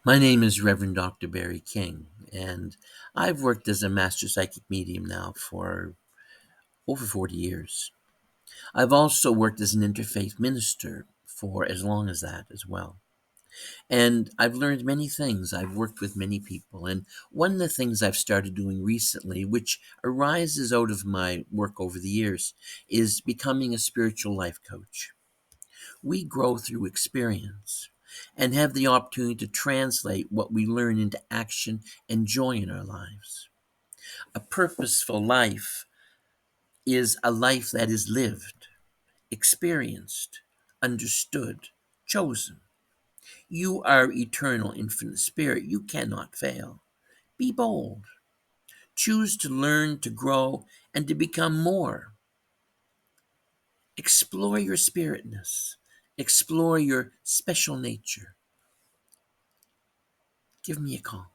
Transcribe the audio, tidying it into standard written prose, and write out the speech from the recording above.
My name is Rev Dr Barry King, and I've worked as a master psychic medium now for over 40 years. I've also worked as an interfaith minister for as long as that as well. And I've learned many things. I've worked with many people. And one of the things I've started doing recently, which arises out of my work over the years, is becoming a spiritual life coach. We grow through experience and have the opportunity to translate what we learn into action and joy in our lives. A purposeful life is a life that is lived, experienced, understood, chosen. You are eternal, infinite spirit. You cannot fail. Be bold. Choose to learn, to grow, and to become more. Explore your spiritness. Explore your special nature. Give me a call.